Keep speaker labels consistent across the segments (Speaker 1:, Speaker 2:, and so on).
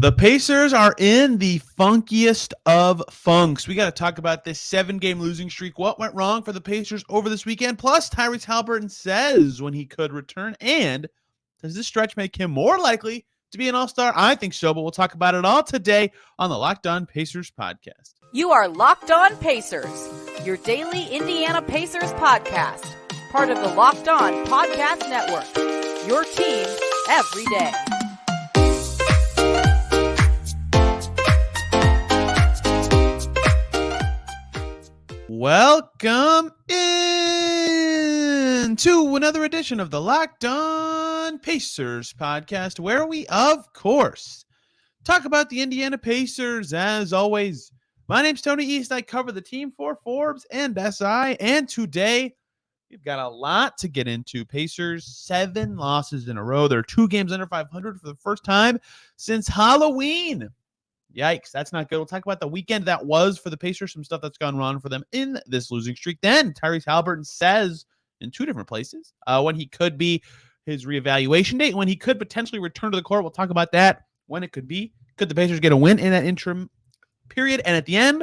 Speaker 1: The Pacers are in the funkiest of funks. We got to talk about this 7-game losing streak. What went wrong for the Pacers over this weekend? Plus, Tyrese Haliburton says when he could return. And does this stretch make him more likely to be an All-Star? I think so, but we'll talk about it all today on the Locked On Pacers podcast.
Speaker 2: You are Locked On Pacers, your daily Indiana Pacers podcast. Part of the Locked On Podcast Network, your team every day.
Speaker 1: Welcome in to another edition of the Locked On Pacers podcast, where we, of course, talk about the Indiana Pacers. As always, my name's Tony East. I cover the team for Forbes and SI, and today we've got a lot to get into. Pacers, 7 losses in a row. They're 2 games under 500 for the first time since Halloween. Yikes, that's not good. We'll talk about the weekend that was for the Pacers, some stuff that's gone wrong for them in this losing streak. Then Tyrese Haliburton says in 2 different places when he could be his reevaluation date, when he could potentially return to the court. We'll talk about that, when it could be. Could the Pacers get a win in that interim period? And at the end,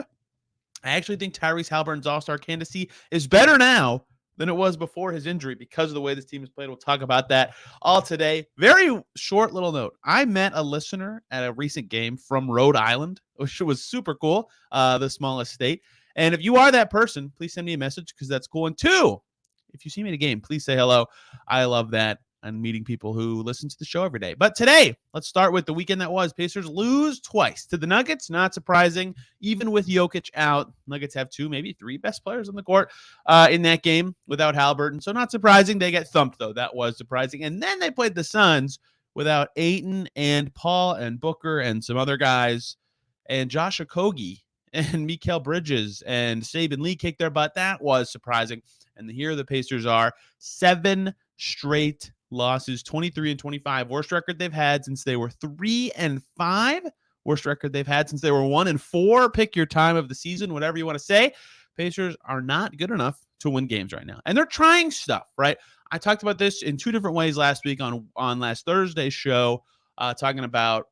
Speaker 1: I actually think Tyrese Haliburton's All-Star candidacy is better now than it was before his injury because of the way this team has played. We'll talk about that all today. Very short little note. I met a listener at a recent game from Rhode Island, which was super cool, the smallest state. And if you are that person, please send me a message because that's cool. And 2, if you see me at a game, please say hello. I love that. And meeting people who listen to the show every day. But today, let's start with the weekend that was. Pacers lose twice to the Nuggets. Not surprising. Even with Jokic out, Nuggets have 2, maybe 3 best players on the court in that game without Haliburton. So not surprising. They get thumped, though. That was surprising. And then they played the Suns without Ayton and Paul and Booker and some other guys. And Josh Okogie and Mikal Bridges and Saban Lee kicked their butt. That was surprising. And here the Pacers are, 7 straight losses, 23-25, worst record they've had since they were 3-5, worst record they've had since they were 1-4. Pick your time of the season, whatever you want to say. Pacers are not good enough to win games right now, and they're trying stuff, right? I talked about this in 2 different ways last week on last Thursday's show, talking about,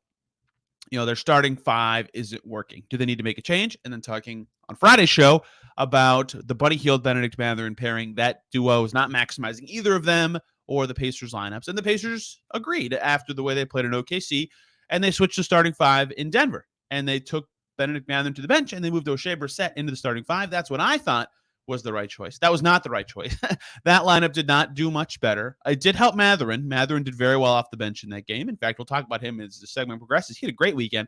Speaker 1: their starting 5 isn't working. Do they need to make a change? And then talking on Friday's show about the Buddy Hield, Benedict Mathurin pairing. That duo is not maximizing either of them or the Pacers lineups. And the Pacers agreed after the way they played in OKC, and they switched to starting 5 in Denver. And they took Benedict Mathurin to the bench, and they moved O'Shea Brissett into the starting 5. That's what I thought was the right choice. That was not the right choice. That lineup did not do much better. It did help Mathurin. Mathurin did very well off the bench in that game. In fact, we'll talk about him as the segment progresses. He had a great weekend,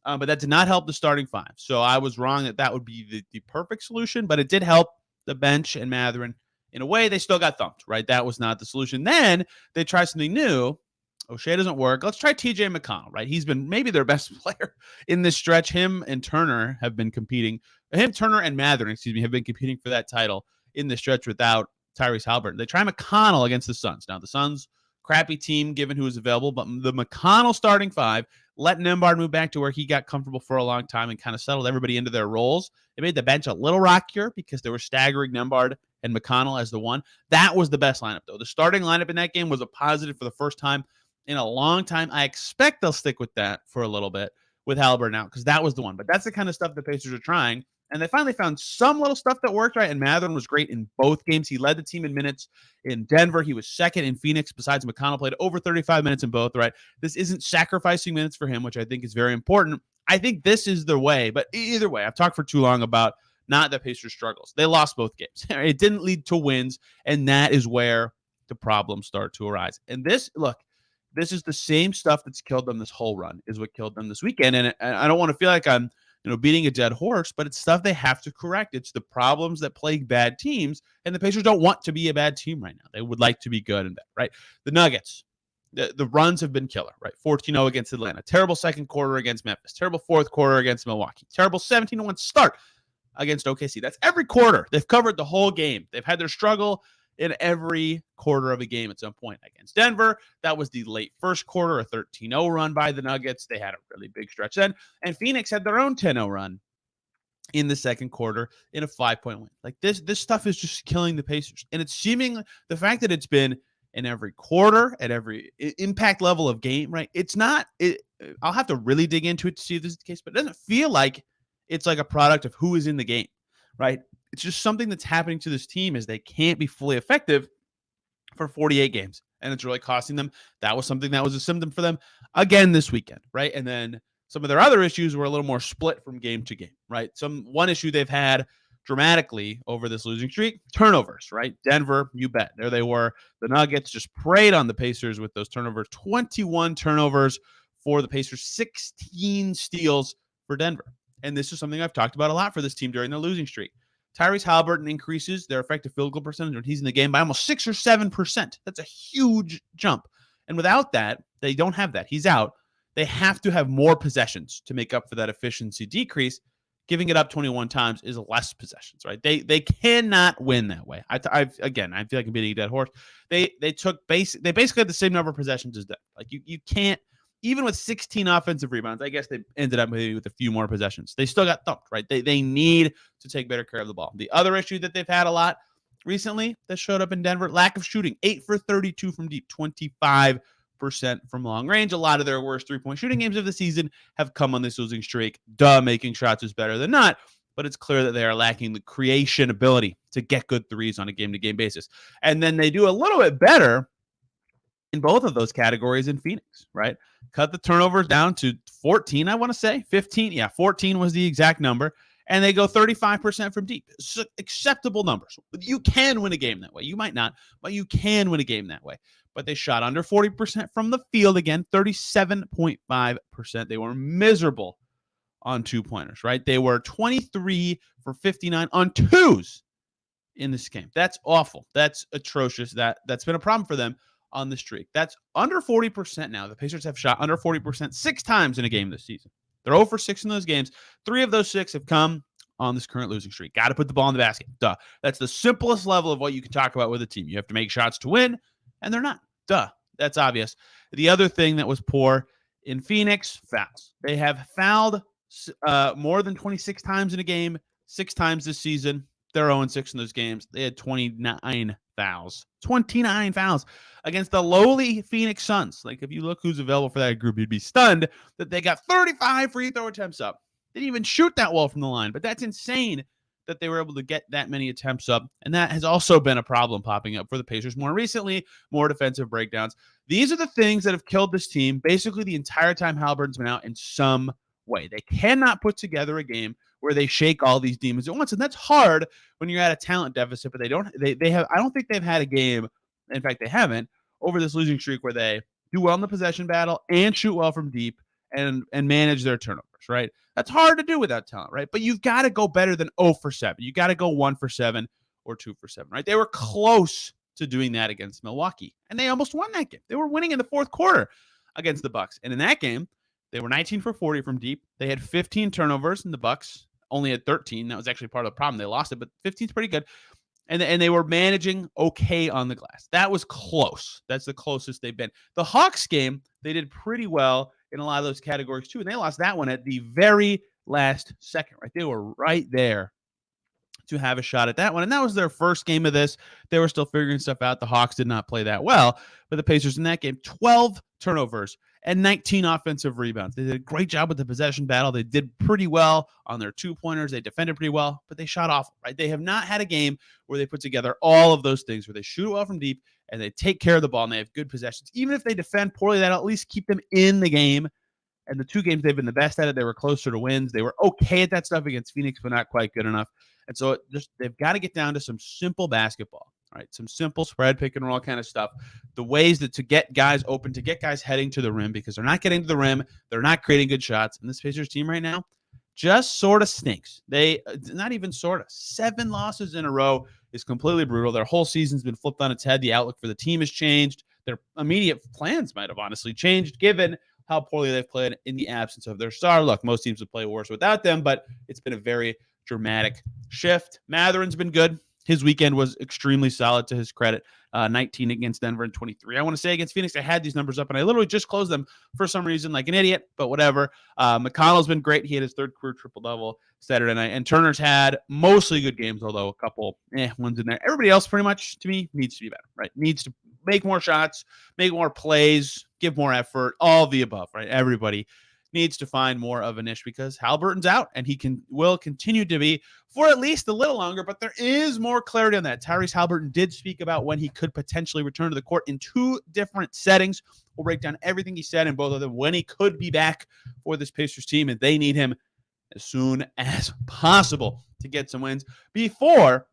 Speaker 1: but that did not help the starting 5. So I was wrong that would be the perfect solution, but it did help the bench and Mathurin. In a way, they still got thumped, right? That was not the solution. Then they try something new. O'Shea doesn't work. Let's try TJ McConnell, right? He's been maybe their best player in this stretch. Him and Turner have been competing. Turner and Mathurin, have been competing for that title in the stretch without Tyrese Haliburton. They try McConnell against the Suns. Now, the Suns, crappy team given who was available, but the McConnell starting 5 let Nembhard move back to where he got comfortable for a long time and kind of settled everybody into their roles. It made the bench a little rockier because they were staggering Nembhard and McConnell as the 1. That was the best lineup, though. The starting lineup in that game was a positive for the first time in a long time. I expect they'll stick with that for a little bit with Haliburton out because that was the one. But that's the kind of stuff the Pacers are trying. And they finally found some little stuff that worked, right? And Mathurin was great in both games. He led the team in minutes in Denver. He was second in Phoenix, besides McConnell played over 35 minutes in both, right? This isn't sacrificing minutes for him, which I think is very important. I think this is the way. But either way, I've talked for too long about not the Pacers' struggles. They lost both games. It didn't lead to wins, and that is where the problems start to arise. And this is the same stuff that's killed them this whole run, is what killed them this weekend. And I don't want to feel like I'm beating a dead horse, but it's stuff they have to correct. It's the problems that plague bad teams, and the Pacers don't want to be a bad team right now. They would like to be good and bad, right? The Nuggets, the runs have been killer, right? 14-0 against Atlanta. Terrible second quarter against Memphis. Terrible fourth quarter against Milwaukee. Terrible 17-1 start against OKC. That's every quarter. They've covered the whole game. They've had their struggle in every quarter of a game at some point. Against Denver, that was the late first quarter, a 13-0 run by the Nuggets. They had a really big stretch then. And Phoenix had their own 10-0 run in the second quarter in a 5-point win. Like this stuff is just killing the Pacers. And it's seeming the fact that it's been in every quarter, at every impact level of game, right? It's not, I'll have to really dig into it to see if this is the case, but it doesn't feel like it's like a product of who is in the game, right? It's just something that's happening to this team is they can't be fully effective for 48 games, and it's really costing them. That was something that was a symptom for them again this weekend, right? And then some of their other issues were a little more split from game to game, right? One issue they've had dramatically over this losing streak, turnovers, right? Denver, you bet. There they were. The Nuggets just preyed on the Pacers with those turnovers. 21 turnovers for the Pacers, 16 steals for Denver. And this is something I've talked about a lot for this team during the losing streak. Tyrese Haliburton increases their effective field goal percentage when he's in the game by almost 6 or 7%. That's a huge jump. And without that, they don't have that. He's out. They have to have more possessions to make up for that efficiency decrease. Giving it up 21 times is less possessions, right? They cannot win that way. I feel like I'm beating a dead horse. They basically had the same number of possessions as them. Like you can't, even with 16 offensive rebounds, I guess they ended up maybe with a few more possessions. They still got thumped, right? They need to take better care of the ball. The other issue that they've had a lot recently that showed up in Denver, lack of shooting. 8 for 32 from deep, 25% from long range. A lot of their worst three-point shooting games of the season have come on this losing streak. Making shots is better than not, but it's clear that they are lacking the creation ability to get good threes on a game-to-game basis. And then they do a little bit better in both of those categories in Phoenix, right? Cut the turnovers down to 14, I want to say. 15, 14 was the exact number. And they go 35% from deep. Acceptable numbers. You can win a game that way. You might not, but you can win a game that way. But they shot under 40% from the field again, 37.5%. They were miserable on two-pointers, right? They were 23 for 59 on twos in this game. That's awful. That's atrocious. That's been a problem for them on the streak. That's under 40% now. The Pacers have shot under 40% 6 times in a game this season. They're 0 for 6 in those games. 3 of those 6 have come on this current losing streak. Got to put the ball in the basket. Duh. That's the simplest level of what you can talk about with a team. You have to make shots to win, and they're not. Duh. That's obvious. The other thing that was poor in Phoenix, fouls. They have fouled more than 26 times in a game, 6 times this season. They're 0-6 in those games. They had 29 fouls. 29 fouls against the lowly Phoenix Suns. Like, if you look who's available for that group, you'd be stunned that they got 35 free throw attempts up. They didn't even shoot that well from the line, but that's insane that they were able to get that many attempts up. And that has also been a problem popping up for the Pacers more recently, more defensive breakdowns. These are the things that have killed this team basically the entire time Haliburton's been out in some way. They cannot put together a game where they shake all these demons at once. And that's hard when you're at a talent deficit, but I don't think they've had a game. In fact, they haven't over this losing streak where they do well in the possession battle and shoot well from deep and manage their turnovers, right? That's hard to do without talent, right? But you've got to go better than 0 for 7. You got to go 1 for 7 or 2 for 7, right? They were close to doing that against Milwaukee, and they almost won that game. They were winning in the fourth quarter against the Bucks. And in that game, they were 19 for 40 from deep. They had 15 turnovers, and the Bucks only had 13. That was actually part of the problem. They lost it, but 15 is pretty good. And they were managing okay on the glass. That was close. That's the closest they've been. The Hawks game, they did pretty well in a lot of those categories too, and they lost that one at the very last second, right? They were right there to have a shot at that one, and that was their first game of this. They were still figuring stuff out. The Hawks did not play that well, but the Pacers in that game, 12 turnovers and 19 offensive rebounds. They did a great job with the possession battle. They did pretty well on their two-pointers. They defended pretty well, but they shot awful, right? They have not had a game where they put together all of those things, where they shoot well from deep and they take care of the ball and they have good possessions. Even if they defend poorly, that'll at least keep them in the game. And the 2 games they've been the best at it, they were closer to wins. They were okay at that stuff against Phoenix, but not quite good enough. And so they've got to get down to some simple basketball, right? Some simple spread, pick and roll kind of stuff. The ways that to get guys open, to get guys heading to the rim, because they're not getting to the rim. They're not creating good shots. And this Pacers team right now just sort of stinks. Not even sort of. 7 losses in a row is completely brutal. Their whole season's been flipped on its head. The outlook for the team has changed. Their immediate plans might have honestly changed, given how poorly they've played in the absence of their star. Look, most teams would play worse without them, but it's been a very dramatic shift. Matherin's been good. His weekend was extremely solid, to his credit. 19 against Denver and 23. I want to say against Phoenix, I had these numbers up, and I literally just closed them for some reason, like an idiot, but whatever. McConnell's been great. He had his 3rd career triple-double Saturday night, and Turner's had mostly good games, although a couple ones in there. Everybody else, pretty much, to me, needs to be better, right? Needs to make more shots, make more plays, give more effort, all of the above, right? Everybody needs to find more of a niche because Haliburton's out and he will continue to be for at least a little longer, but there is more clarity on that. Tyrese Haliburton did speak about when he could potentially return to the court in 2 different settings. We'll break down everything he said in both of them, when he could be back for this Pacers team, and they need him as soon as possible to get some wins. Before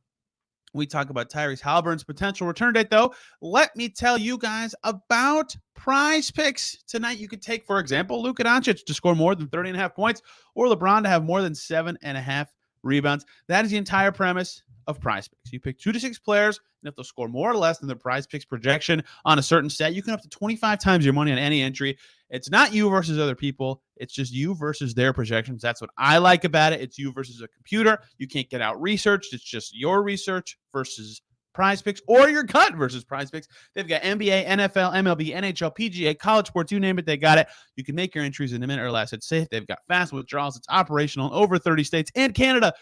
Speaker 1: we talk about Tyrese Haliburton's potential return date, though, let me tell you guys about PrizePicks. Tonight, you could take, for example, Luka Doncic to score more than 30.5 points or LeBron to have more than 7.5 rebounds. That is the entire premise of PrizePicks. You pick 2 to 6 players, and if they'll score more or less than the PrizePicks projection on a certain set, you can up to 25 times your money on any entry. It's not you versus other people. It's just you versus their projections. That's what I like about it. It's you versus a computer. You can't get out researched. It's just your research versus PrizePicks, or your gut versus PrizePicks. They've got NBA, NFL, MLB, NHL, PGA, college sports, you name it, they got it. You can make your entries in a minute or less. It's safe. They've got fast withdrawals. It's operational in over 30 states and Canada.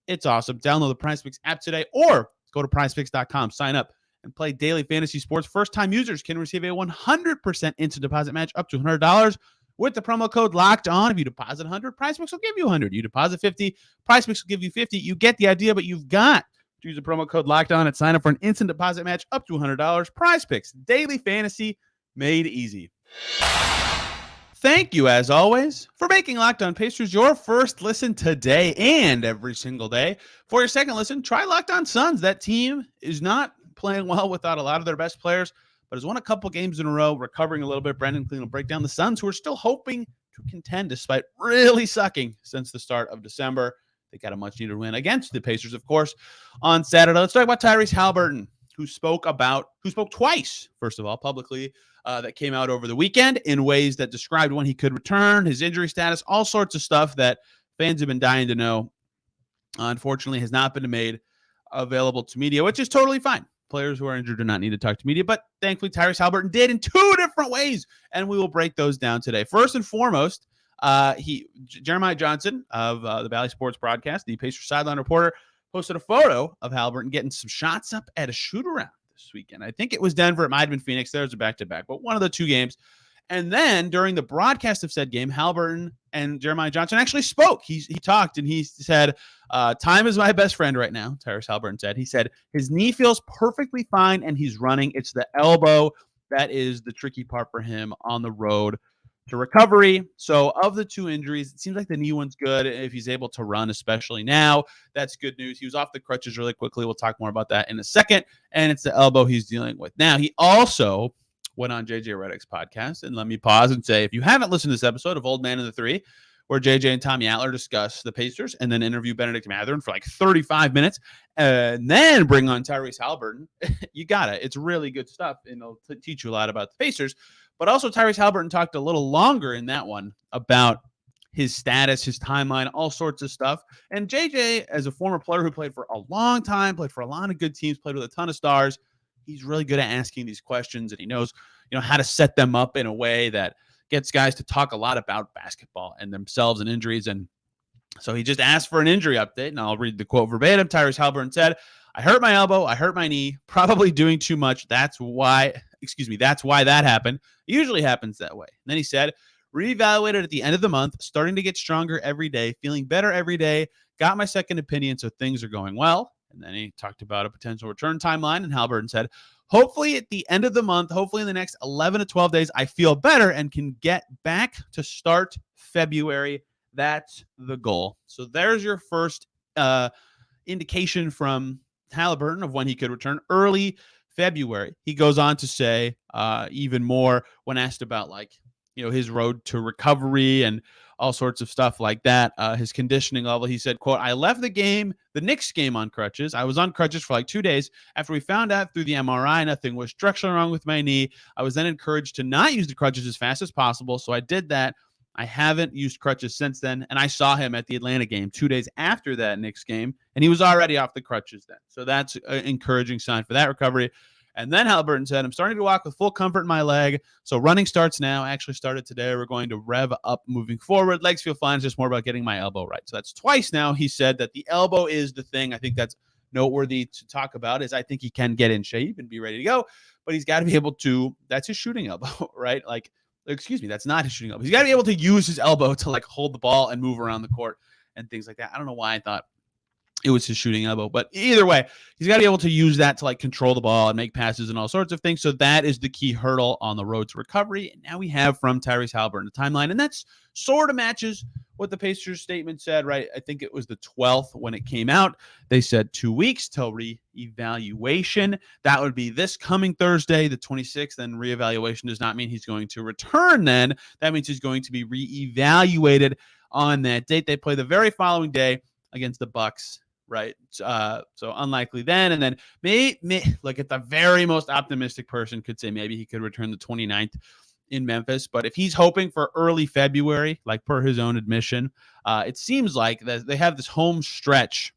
Speaker 1: It's awesome. Download the PrizePicks app today or go to prizepicks.com. Sign up and play daily fantasy sports. First-time users can receive a 100% instant deposit match up to $100 with the promo code Locked On. If you deposit 100, PrizePicks will give you 100. You deposit 50, PrizePicks will give you 50. You get the idea, but you've got to use the promo code Locked On and sign up for an instant deposit match up to $100. PrizePicks, daily fantasy made easy. Thank you, as always, for making Locked On Pacers your first listen today and every single day. For your second listen, try Locked On Suns. That team is not playing well without a lot of their best players, but has won a couple games in a row, recovering a little bit. Brendan Clean will break down the Suns, who are still hoping to contend despite really sucking since the start of December. They got a much-needed win against the Pacers, of course, on Saturday. Let's talk about Tyrese Haliburton, who spoke twice, first of all, publicly, that came out over the weekend in ways that described when he could return, his injury status, all sorts of stuff that fans have been dying to know. Unfortunately, has not been made available to media, which is totally fine. Players who are injured do not need to talk to media, but thankfully Tyrese Haliburton did in 2 different ways, and we will break those down today. First and foremost, Jeremiah Johnson of the Valley Sports broadcast, the Pacers sideline reporter, posted a photo of Haliburton getting some shots up at a shoot-around this weekend. I think it was Denver. It might have been Phoenix. There's a back-to-back, but one of the 2 games. And then during the broadcast of said game, Haliburton and Jeremiah Johnson actually spoke. He talked, and he said, time is my best friend right now, Tyrese Haliburton said. He said his knee feels perfectly fine, and he's running. It's the elbow that is the tricky part for him on the road to recovery. So of the 2 injuries, it seems like the knee one's good if he's able to run, especially now. That's good news. He was off the crutches really quickly. We'll talk more about that in a second. And it's the elbow he's dealing with. Now, he also went on JJ Redick's podcast, and let me pause and say, if you haven't listened to this episode of Old Man and the Three, where JJ and Tommy Atler discuss the Pacers and then interview Benedict Mathurin for like 35 minutes and then bring on Tyrese Haliburton, you got it. It's really good stuff, and it'll teach you a lot about the Pacers. But also Tyrese Haliburton talked a little longer in that one about his status, his timeline, all sorts of stuff. And JJ, as a former player who played for a long time, played for a lot of good teams, played with a ton of stars, he's really good at asking these questions, and he knows, how to set them up in a way that gets guys to talk a lot about basketball and themselves and injuries. And so he just asked for an injury update, and I'll read the quote verbatim. Tyrese Haliburton said, "I hurt my elbow. I hurt my knee, probably doing too much. That's why that happened. It usually happens that way." And then he said, "Reevaluated at the end of the month, starting to get stronger every day, feeling better every day, got my second opinion, so things are going well." And then he talked about a potential return timeline, and Haliburton said, "Hopefully at the end of the month, hopefully in the next 11 to 12 days, I feel better and can get back to start February. That's the goal." So there's your first indication from Haliburton of when he could return, early February. He goes on to say even more when asked about his road to recovery and all sorts of stuff like that, his conditioning level. He said, quote, "I left the Knicks game on crutches. I was on crutches for like 2 days. After we found out through the MRI, nothing was structurally wrong with my knee. I was then encouraged to not use the crutches as fast as possible. So I did that. I haven't used crutches since then." And I saw him at the Atlanta game 2 days after that Knicks game, and he was already off the crutches then. So that's an encouraging sign for that recovery. And then Haliburton said, "I'm starting to walk with full comfort in my leg. So running starts now. Actually started today. We're going to rev up moving forward. Legs feel fine. It's just more about getting my elbow right." So that's twice now he said that the elbow is the thing. I think that's noteworthy to talk about is I think he can get in shape and be ready to go, but he's got to be able to, that's his shooting elbow, right? Like, excuse me, that's not his shooting elbow. He's got to be able to use his elbow to like hold the ball and move around the court and things like that. I don't know why I thought it was his shooting elbow, but either way, he's got to be able to use that to like control the ball and make passes and all sorts of things. So that is the key hurdle on the road to recovery. And now we have from Tyrese Haliburton the timeline, and that's sort of matches what the Pacers statement said, right? I think it was the 12th when it came out. They said 2 weeks till re-evaluation. That would be this coming Thursday, the 26th. And re-evaluation does not mean he's going to return then. That means he's going to be re-evaluated on that date. They play the very following day against the Bucks. Right. So unlikely then. And then maybe look at the very most optimistic person could say maybe he could return the 29th in Memphis. But if he's hoping for early February, like per his own admission, it seems like that they have this home stretch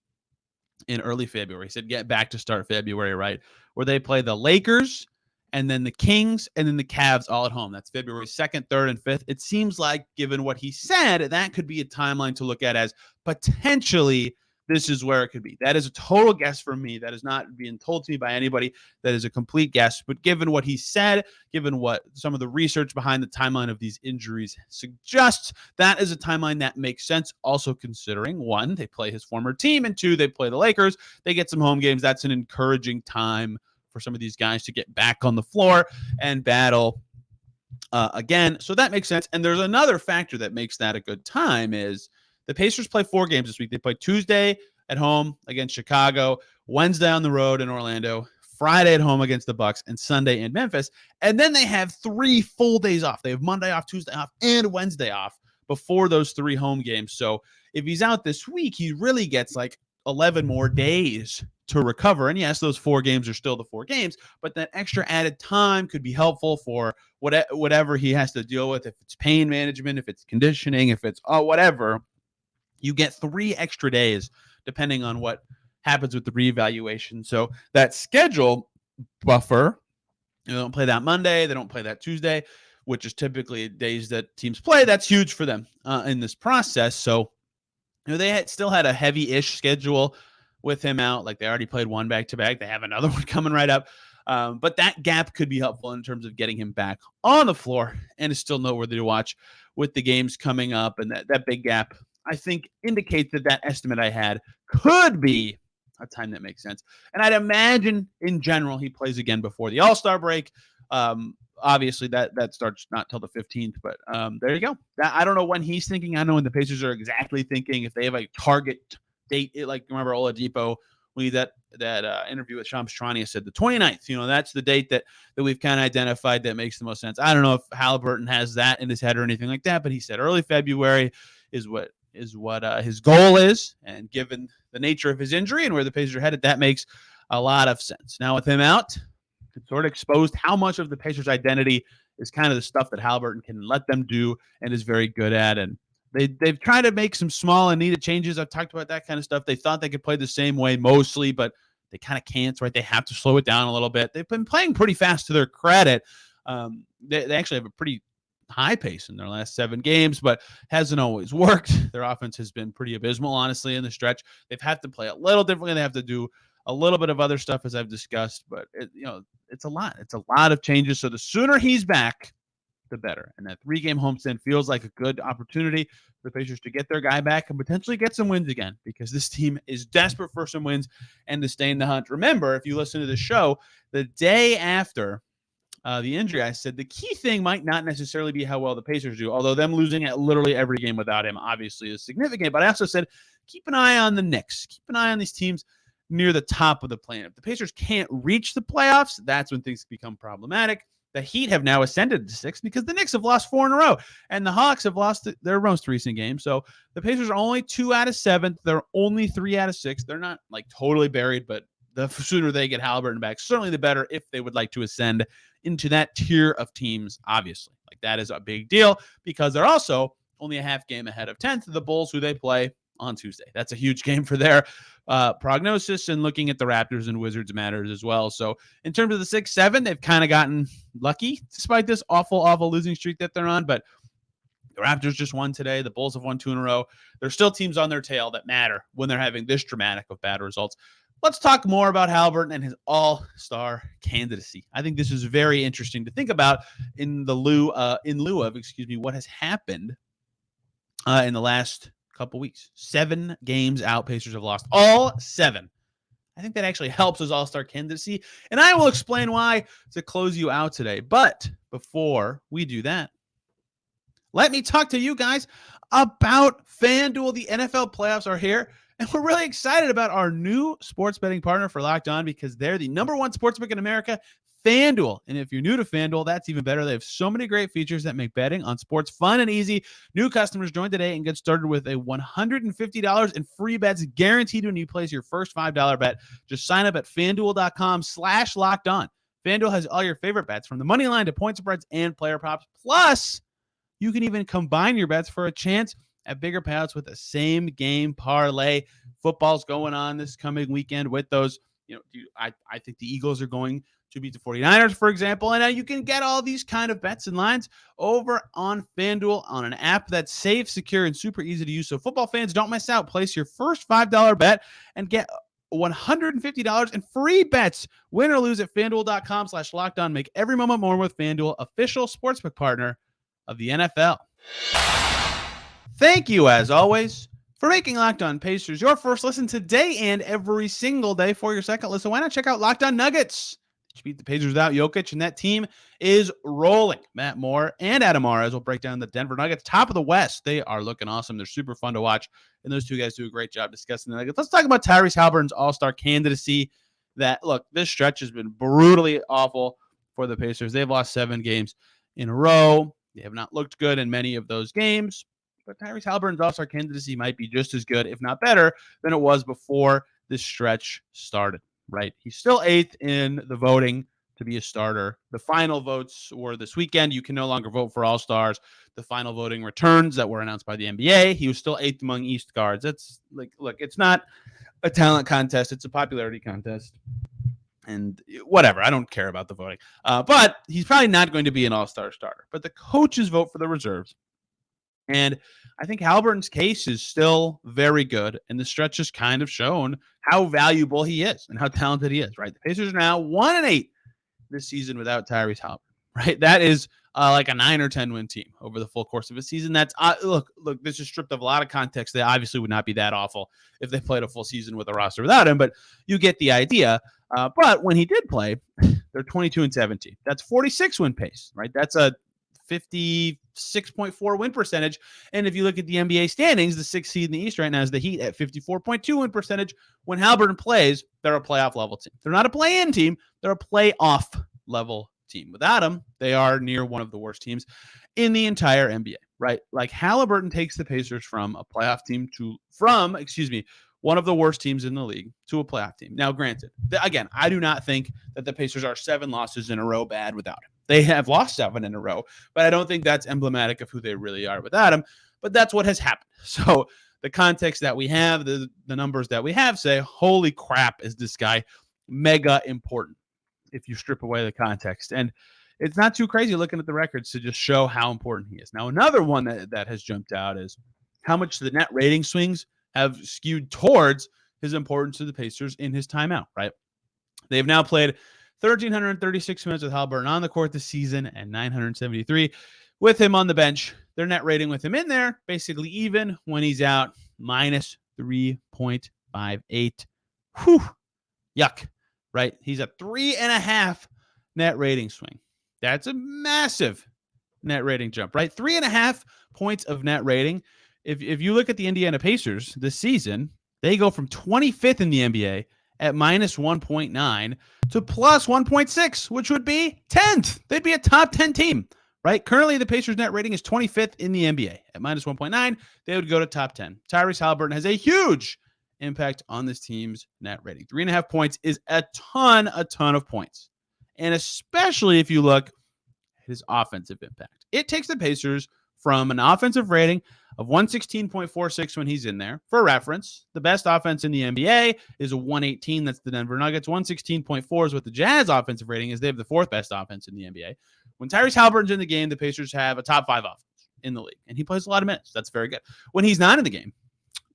Speaker 1: in early February. He said get back to start February, right? Where they play the Lakers and then the Kings and then the Cavs all at home. That's February 2nd, 3rd, and 5th. It seems like, given what he said, that could be a timeline to look at as potentially this is where it could be. That is a total guess from me. That is not being told to me by anybody. That is a complete guess. But given what he said, given what some of the research behind the timeline of these injuries suggests, that is a timeline that makes sense. Also considering, one, they play his former team, and two, they play the Lakers. They get some home games. That's an encouraging time for some of these guys to get back on the floor and battle again. So that makes sense. And there's another factor that makes that a good time is the Pacers play 4 games this week. They play Tuesday at home against Chicago, Wednesday on the road in Orlando, Friday at home against the Bucks, and Sunday in Memphis. And then they have 3 full days off. They have Monday off, Tuesday off, and Wednesday off before those 3 home games. So if he's out this week, he really gets like 11 more days to recover. And yes, those 4 games are still the 4 games, but that extra added time could be helpful for whatever he has to deal with. If it's pain management, if it's conditioning, if it's whatever. You get 3 extra days depending on what happens with the reevaluation. So that schedule buffer, they don't play that Monday, they don't play that Tuesday, which is typically days that teams play. That's huge for them in this process. So they still had a heavy-ish schedule with him out. Like they already played 1 back-to-back. They have another one coming right up. But that gap could be helpful in terms of getting him back on the floor, and is still noteworthy to watch with the games coming up. And that big gap, I think, indicates that estimate I had could be a time that makes sense. And I'd imagine in general he plays again before the AllStar break. Obviously that starts not till the 15th, but there you go. I don't know when he's thinking. I know when the Pacers are exactly thinking. If they have a target date, like remember Oladipo, we that interview with Shams Charania said the 29th. That's the date that we've kind of identified that makes the most sense. I don't know if Haliburton has that in his head or anything like that, but he said early February is what his goal is, and given the nature of his injury and where the Pacers are headed, that makes a lot of sense. Now with him out, it sort of exposed how much of the Pacers' identity is kind of the stuff that Haliburton can let them do and is very good at. And they've tried to make some small and needed changes. I've talked about that kind of stuff. They thought they could play the same way mostly, but they kind of can't, right? They have to slow it down a little bit. They've been playing pretty fast to their credit. They actually have a pretty high pace in their last 7 games, but hasn't always worked. Their offense has been pretty abysmal, honestly, in the stretch. They've had to play a little differently. They have to do a little bit of other stuff, as I've discussed, but it's a lot. It's a lot of changes. So the sooner he's back, the better. And that 3-game homestand feels like a good opportunity for the Pacers to get their guy back and potentially get some wins again, because this team is desperate for some wins and to stay in the hunt. Remember, if you listen to the show, the day after the injury, I said the key thing might not necessarily be how well the Pacers do, although them losing at literally every game without him obviously is significant. But I also said keep an eye on the Knicks. Keep an eye on these teams near the top of the plane. If the Pacers can't reach the playoffs, that's when things become problematic. The Heat have now ascended to 6 because the Knicks have lost 4 in a row, and the Hawks have lost their most recent game. So the Pacers are only 2 out of 7. They're only 3 out of 6. They're not like totally buried, but the sooner they get Haliburton back, certainly the better if they would like to ascend into that tier of teams, obviously. Like that is a big deal because they're also only a half game ahead of 10th, the Bulls, who they play on Tuesday. That's a huge game for their prognosis, and looking at the Raptors and Wizards matters as well. So in terms of the 6-7, they've kind of gotten lucky despite this awful losing streak that they're on, but The Raptors just won today. The Bulls have won 2 in a row. There's still teams on their tail that matter when they're having this dramatic of bad results. Let's talk more about Haliburton and his all-star candidacy. I think this is very interesting to think about in lieu of what has happened in the last couple weeks. 7 games out. Pacers have lost all 7. I think that actually helps his all-star candidacy, and I will explain why to close you out today. But before we do that, let me talk to you guys about FanDuel. The NFL playoffs are here, and we're really excited about our new sports betting partner for Locked On because they're the #1 sportsbook in America, FanDuel. And if you're new to FanDuel, that's even better. They have so many great features that make betting on sports fun and easy. New customers join today and get started with a $150 in free bets guaranteed when you place your first $5 bet. Just sign up at FanDuel.com/LockedOn. FanDuel has all your favorite bets from the money line to point spreads and player props. Plus, you can even combine your bets for a chance at bigger payouts with a same game parlay. Football's going on this coming weekend with those. I think the Eagles are going to beat the 49ers, for example. And now you can get all these kind of bets and lines over on FanDuel on an app that's safe, secure, and super easy to use. So football fans, don't miss out. Place your first $5 bet and get $150 in free bets. Win or lose at FanDuel.com/LockedOn. Make every moment more with FanDuel, official sportsbook partner of the NFL. Thank you, as always, for making Locked On Pacers your first listen today and every single day. For your second listen, why not check out Locked On Nuggets? They beat the Pacers without Jokic, and that team is rolling. Matt Moore and Adam Mares will break down the Denver Nuggets, top of the West. They are looking awesome. They're super fun to watch, and those two guys do a great job discussing the Nuggets. Let's talk about Tyrese Haliburton's all-star candidacy. This stretch has been brutally awful for the Pacers. They've lost 7 games in a row. They have not looked good in many of those games, but Tyrese Haliburton's all-star candidacy might be just as good, if not better, than it was before this stretch started, right? He's still 8th in the voting to be a starter. The final votes were this weekend. You can no longer vote for all-stars. The final voting returns that were announced by the NBA. He was still 8th among East guards. It's look, it's not a talent contest. It's a popularity contest. And whatever, I don't care about the voting. But he's probably not going to be an all-star starter. But the coaches vote for the reserves. And I think Haliburton's case is still very good. And the stretch has kind of shown how valuable he is and how talented he is, right? The Pacers are now 1-8 this season without Tyrese Haliburton, right? That is like a 9 or 10 win team over the full course of a season. That's look, this is stripped of a lot of context. They obviously would not be that awful if they played a full season with a roster without him, but you get the idea. But when he did play, they're 22-17. That's 46 win pace, right? That's a 56.4 win percentage. And if you look at the NBA standings, the 6th seed in the East right now is the Heat at 54.2 win percentage. When Haliburton plays, they're a playoff level team. They're not a play-in team. They're a playoff level team. Without him, they are near one of the worst teams in the entire NBA, right? Like Haliburton takes the Pacers from a playoff team one of the worst teams in the league to a playoff team. Now, granted, again, I do not think that the Pacers are 7 losses in a row bad without him. They have lost 7 in a row, but I don't think that's emblematic of who they really are without him. But that's what has happened. So the context that we have, the numbers that we have say, holy crap, is this guy mega important if you strip away the context. And it's not too crazy looking at the records to just show how important he is. Now, another one that has jumped out is how much the net rating swings have skewed towards his importance to the Pacers in his timeout, right? They've now played 1,336 minutes with Haliburton on the court this season and 973 with him on the bench. Their net rating with him in there, basically even when he's out, minus 3.58. Whew. Yuck, right? He's a 3.5 net rating swing. That's a massive net rating jump, right? 3.5 points of net rating. If you look at the Indiana Pacers this season, they go from 25th in the NBA at minus 1.9 to plus 1.6, which would be 10th. They'd be a top 10 team, right? Currently, the Pacers net rating is 25th in the NBA at minus 1.9. They would go to top 10. Tyrese Haliburton has a huge impact on this team's net rating. 3.5 points is a ton of points. And especially if you look at his offensive impact. It takes the Pacers from an offensive rating of 116.46 when he's in there. For reference, the best offense in the NBA is a 118. That's the Denver Nuggets. 116.4 is what the Jazz offensive rating is. They have the 4th best offense in the NBA. When Tyrese Haliburton's in the game, the Pacers have a top 5 offense. in the league, and he plays a lot of minutes. That's very good. When he's not in the game,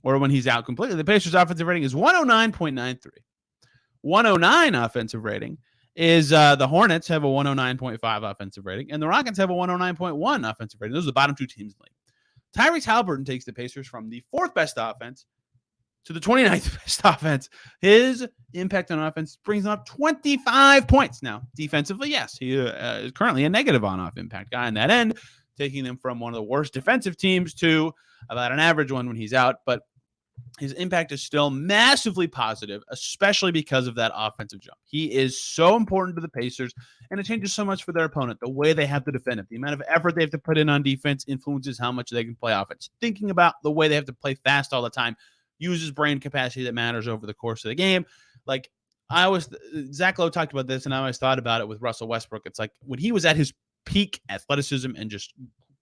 Speaker 1: or when he's out completely, the Pacers' offensive rating is 109.93. 109 offensive rating is the Hornets have a 109.5 offensive rating, and the Rockets have a 109.1 offensive rating. Those are the bottom two teams in the league. Tyrese Haliburton takes the Pacers from the 4th best offense to the 29th best offense. His impact on offense brings him up 25 points. Now, defensively, yes, he is currently a negative on-off impact guy on that end, taking them from one of the worst defensive teams to about an average one when he's out. But his impact is still massively positive, especially because of that offensive jump. He is so important to the Pacers, and it changes so much for their opponent. The way they have to defend it, the amount of effort they have to put in on defense influences how much they can play offense. Thinking about the way they have to play fast all the time uses brain capacity that matters over the course of the game. Like Zach Lowe talked about this, and I always thought about it with Russell Westbrook. It's like when he was at his peak athleticism and just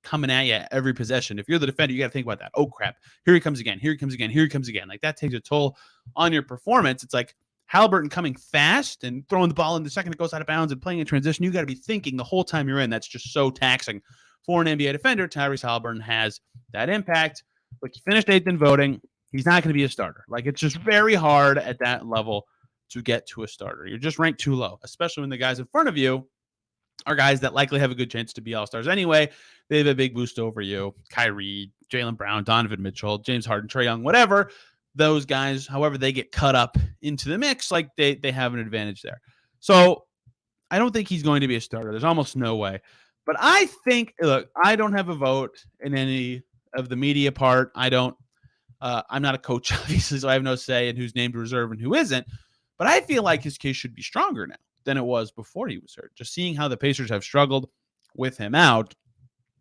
Speaker 1: coming at you every possession. If you're the defender, you got to think about that. Oh, crap. Here he comes again. Here he comes again. Here he comes again. Like that takes a toll on your performance. It's like Haliburton coming fast and throwing the ball in the second it goes out of bounds and playing in transition. You got to be thinking the whole time you're in. That's just so taxing for an NBA defender. Tyrese Haliburton has that impact. Look, he finished 8th in voting. He's not going to be a starter. Like it's just very hard at that level to get to a starter. You're just ranked too low, especially when the guys in front of you are guys that likely have a good chance to be all-stars anyway. They have a big boost over you. Kyrie, Jaylen Brown, Donovan Mitchell, James Harden, Trae Young, whatever. Those guys, however they get cut up into the mix, like they have an advantage there. So I don't think he's going to be a starter. There's almost no way. But I think, look, I don't have a vote in any of the media part. I'm not a coach, obviously, so I have no say in who's named reserve and who isn't. But I feel like his case should be stronger now than it was before he was hurt. Just seeing how the Pacers have struggled with him out,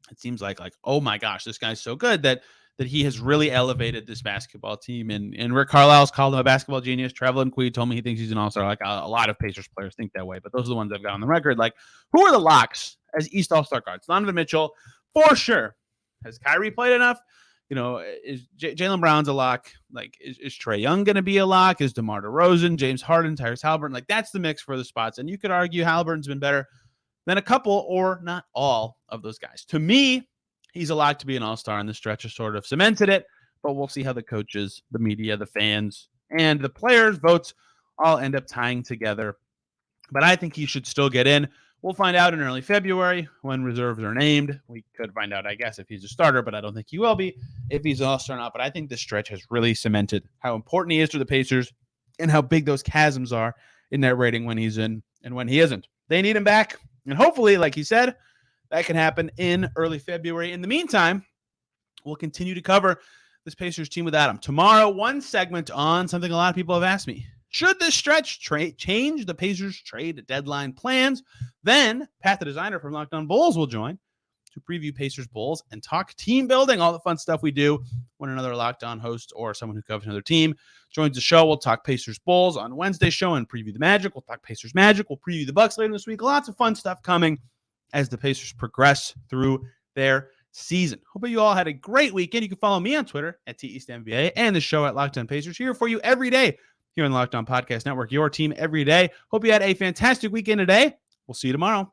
Speaker 1: it seems like oh my gosh, this guy's so good that he has really elevated this basketball team. And Rick Carlisle's called him a basketball genius. Trevelyan Quee told me he thinks he's an all-star. Like a lot of Pacers players think that way, but those are the ones I've got on the record. Like, who are the locks as East all-star guards? Donovan Mitchell, for sure. Has Kyrie played enough? Is Jaylen Brown's a lock? Like, is Trae Young going to be a lock? Is DeMar DeRozan, James Harden, Tyrese Haliburton? Like, that's the mix for the spots. And you could argue Haliburton's been better than a couple or not all of those guys. To me, he's a lock to be an all-star, and the stretch has sort of cemented it. But we'll see how the coaches, the media, the fans, and the players' votes all end up tying together. But I think he should still get in. We'll find out in early February when reserves are named. We could find out, I guess, if he's a starter, but I don't think he will be if he's an all-star or not. But I think this stretch has really cemented how important he is to the Pacers and how big those chasms are in their rating when he's in and when he isn't. They need him back. And hopefully, like he said, that can happen in early February. In the meantime, we'll continue to cover this Pacers team without him. Tomorrow, one segment on something a lot of people have asked me. Should this stretch change the Pacers trade deadline plans? Then Pat, the designer from Locked On Bulls, will join to preview Pacers Bulls and talk team building, all the fun stuff we do when another Locked On host or someone who covers another team joins the show. We'll talk Pacers Bulls on Wednesday's show and preview the Magic. We'll talk Pacers Magic. We'll preview the Bucks later this week. Lots of fun stuff coming as the Pacers progress through their season. Hope you all had a great weekend. You can follow me on Twitter at TEastNBA and the show at Locked On Pacers, here for you every day here on the Locked On Podcast Network, your team every day. Hope you had a fantastic weekend today. We'll see you tomorrow.